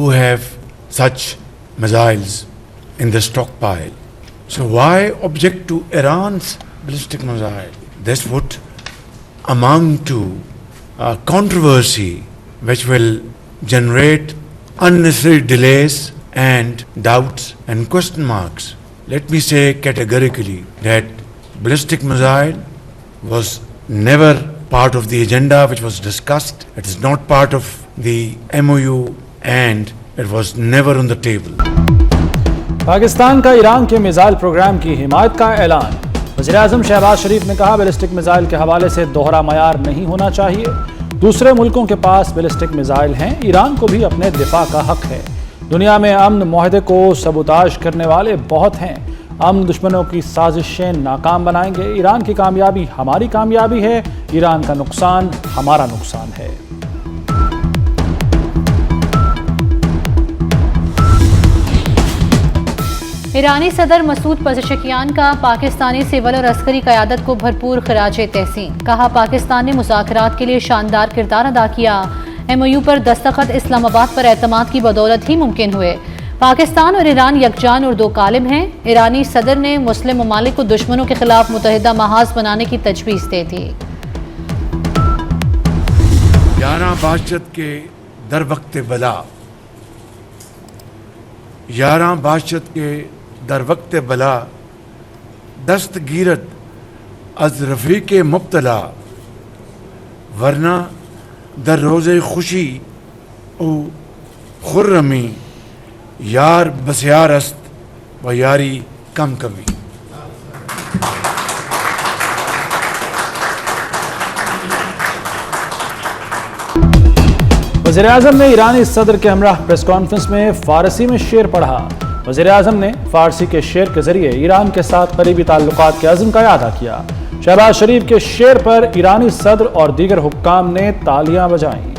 who have such missiles in the stockpile. So why object to Iran's ballistic missile? This would amount to a controversy which will generate unnecessary delays and doubts and question marks. Let me say categorically that ballistic missile was never part of the agenda which was discussed. It is not part of the MOU and it was never on the table. Pakistan کا ایران کے missile programme کی حمایت کا اعلان۔ وزیراعظم شہباز شریف نے کہا ballistic missile کے حوالے سے دوہرا معیار نہیں ہونا چاہیے۔ دوسرے ملکوں کے پاس بیلسٹک میزائل ہیں، ایران کو بھی اپنے دفاع کا حق ہے۔ دنیا میں امن معاہدے کو سبوتاژ کرنے والے بہت ہیں، امن دشمنوں کی سازشیں ناکام بنائیں گے۔ ایران کی کامیابی ہماری کامیابی ہے، ایران کا نقصان ہمارا نقصان ہے۔ ایرانی صدر مسعود پزشکیان کا پاکستانی سول اور عسکری قیادت کو بھرپور خراج تحسین، کہا پاکستان نے مذاکرات کے لیے شاندار کردار ادا کیا۔ MOU پر دستخط اسلام آباد پر اعتماد کی بدولت ہی ممکن ہوئے۔ پاکستان اور ایران یکجان اور دو کالم ہیں۔ ایرانی صدر نے مسلم ممالک کو دشمنوں کے خلاف متحدہ محاذ بنانے کی تجویز دے دی۔ 11 باشد کے در وقت بلا، 11 باشد کے در وقت بلا، دستگیرت از رفیق مبتلا، ورنہ در روز خوشی او خرمی، یار بسیار است و یاری کم کمی۔ وزیراعظم نے ایرانی صدر کے ہمراہ پریس کانفرنس میں فارسی میں شعر پڑھا۔ وزیراعظم نے فارسی کے شعر کے ذریعے ایران کے ساتھ قریبی تعلقات کے عزم کا اعادہ کیا۔ شہباز شریف کے شعر پر ایرانی صدر اور دیگر حکام نے تالیاں بجائیں۔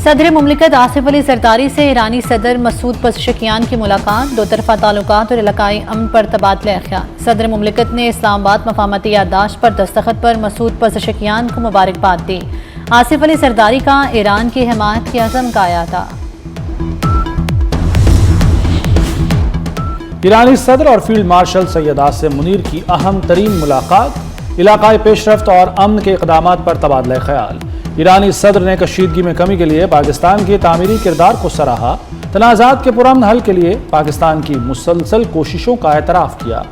صدر مملکت آصف علی زرداری سے ایرانی صدر مسعود پزشکیان کی ملاقات، دو طرفہ تعلقات اور علاقائی امن پر تبادلہ خیال۔ صدر مملکت نے اسلام آباد مفاہمتی یادداشت پر دستخط پر مسعود پزشکیان کو مبارکباد دی۔ آصف علی زرداری کا ایران کی حمایت کے عزم کا اعادہ۔ ایرانی صدر اور فیلڈ مارشل سید عاصم منیر کی اہم ترین ملاقات، علاقائی پیش رفت اور امن کے اقدامات پر تبادلہ خیال۔ ایرانی صدر نے کشیدگی میں کمی کے لیے پاکستان کے تعمیری کردار کو سراہا، تنازعات کے پرامن حل کے لیے پاکستان کی مسلسل کوششوں کا اعتراف کیا۔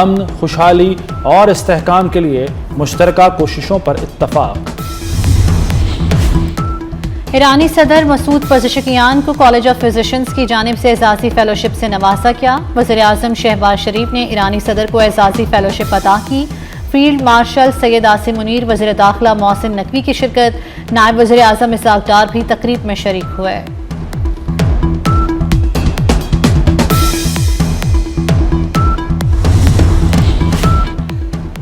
امن، خوشحالی اور استحکام کے لیے مشترکہ کوششوں پر اتفاق۔ ایرانی صدر مسعود پزشکیان کو کالج آف فزیشنز کی جانب سے اعزازی فیلوشپ سے نوازا گیا۔ وزیراعظم شہباز شریف نے ایرانی صدر کو اعزازی فیلوشپ عطا کی۔ فیلڈ مارشل سید عاصم منیر، وزیر داخلہ محسن نقوی کی شرکت، نائب وزیر اعظم اسحاق ڈار بھی تقریب میں شریک ہوئے۔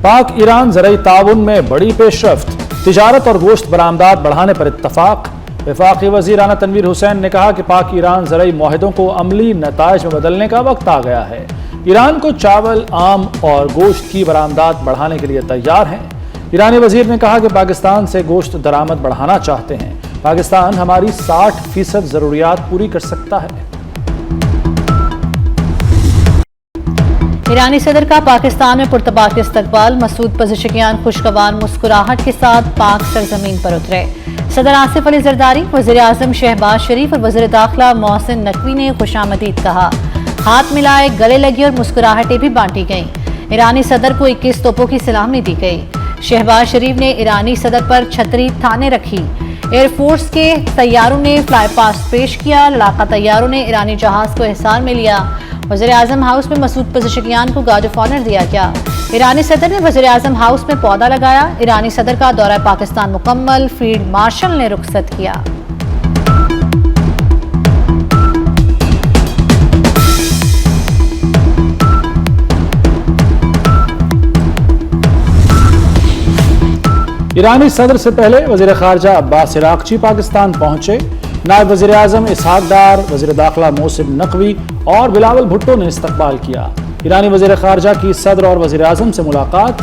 پاک ایران زرعی تعاون میں بڑی پیش رفت، تجارت اور گوشت برآمدات بڑھانے پر اتفاق۔ وفاقی وزیر رانا تنویر حسین نے کہا کہ پاک ایران زرعی معاہدوں کو عملی نتائج میں بدلنے کا وقت آ گیا ہے۔ ایران کو چاول، آم اور گوشت کی برآمدات بڑھانے کے لیے تیار ہیں۔ ایرانی وزیر نے کہا کہ پاکستان سے گوشت درآمد بڑھانا چاہتے ہیں۔ پاکستان ہماری 60% ضروریات پوری کر سکتا ہے۔ ایرانی صدر کا پاکستان میں پرتپاک استقبال، مسعود پزشکیان خوشگوار مسکراہٹ کے ساتھ پاک سرزمین پر اترے۔ صدر آصف علی زرداری، وزیر اعظم شہباز شریف اور وزیر داخلہ محسن نقوی نے خوش آمدید کہا، ہاتھ ملائے، گلے لگی اور مسکراہٹیں بھی بانٹی گئیں۔ ایرانی صدر کو 21 توپوں کی سلامی دی گئی۔ شہباز شریف نے ایرانی صدر پر چھتری تھانے رکھی۔ ایئر فورس کے طیاروں نے فلائی پاسٹ پیش کیا، لڑاکا طیاروں نے ایرانی جہاز کو حصار میں لیا۔ وزیر اعظم ہاؤس میں مسعود پزشکیان کو گارڈ آف آنر دیا گیا۔ ایرانی صدر نے وزیر اعظم ہاؤس میں پودا لگایا۔ ایرانی صدر کا دورہ پاکستان مکمل، فیلڈ مارشل نے رخصت کیا۔ ایرانی صدر سے پہلے وزیر خارجہ عباس عراقچی پاکستان پہنچے۔ نائب وزیر اعظم اسحاق ڈار، وزیر داخلہ محسن نقوی اور بلاول بھٹو نے استقبال کیا۔ ایرانی وزیر خارجہ کی صدر اور وزیر اعظم سے ملاقات۔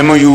MOU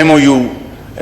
MOU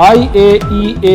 IAEA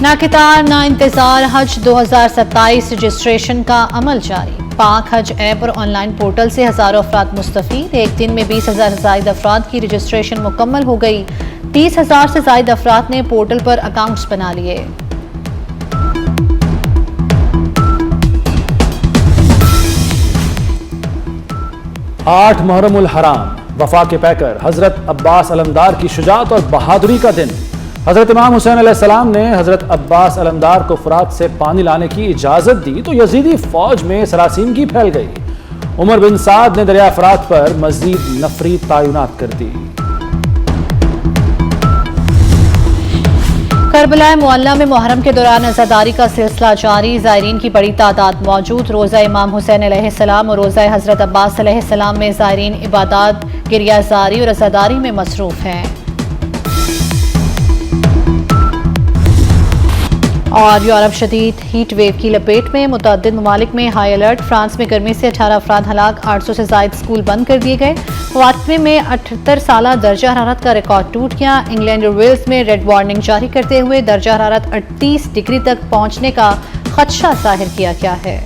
نا قطار نا انتظار حج 2027 رجسٹریشن کا عمل جاری۔ پاک حج ایپ اور آن لائن پورٹل سے ہزاروں افراد مستفید۔ ایک دن میں 20,000 سے زائد افراد کی رجسٹریشن مکمل ہو گئی۔ 30,000 سے زائد افراد نے پورٹل پر اکاؤنٹس بنا لیے۔ آٹھ محرم الحرام، وفاق پیکر حضرت عباس علمدار کی شجاعت اور بہادری کا دن۔ حضرت امام حسین علیہ السلام نے حضرت عباس علمدار کو فرات سے پانی لانے کی اجازت دی تو یزیدی فوج میں سراسیمگی پھیل گئی۔ عمر بن سعد نے دریائے فرات پر مزید نفری تعینات کر دی۔ کربلا معلیٰ میں محرم کے دوران عزاداری کا سلسلہ جاری۔ زائرین کی بڑی تعداد موجود۔ روزہ امام حسین علیہ السلام اور روزہ حضرت عباس علیہ السلام میں زائرین عبادات، گریہ زاری اور عزاداری میں مصروف ہیں۔ اور یورپ شدید ہیٹ ویو کی لپیٹ میں، متعدد ممالک میں ہائی الرٹ۔ فرانس میں گرمی سے 18 افراد ہلاک، 800 سے زائد اسکول بند کر دیے گئے۔ واٹمے میں 78 سالہ درجہ حرارت کا ریکارڈ ٹوٹ گیا۔ انگلینڈ اور ویلز میں ریڈ وارننگ جاری کرتے ہوئے درجہ حرارت 38 ڈگری تک پہنچنے کا خدشہ ظاہر کیا گیا ہے۔